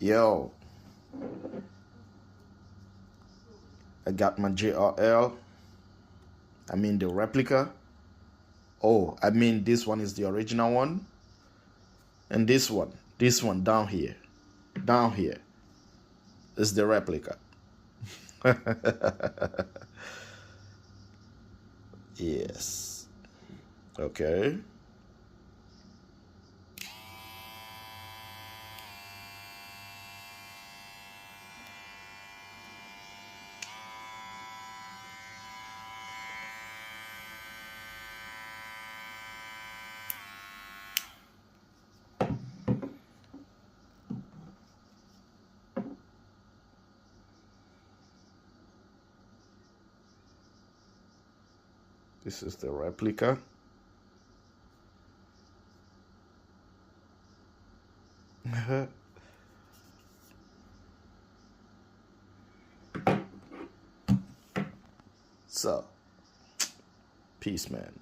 Yo, I got my jRL. I mean the replica. Oh, I mean this one is the original one. And this one down here is the replica. Yes. Okay. This is the replica. So, peace, man.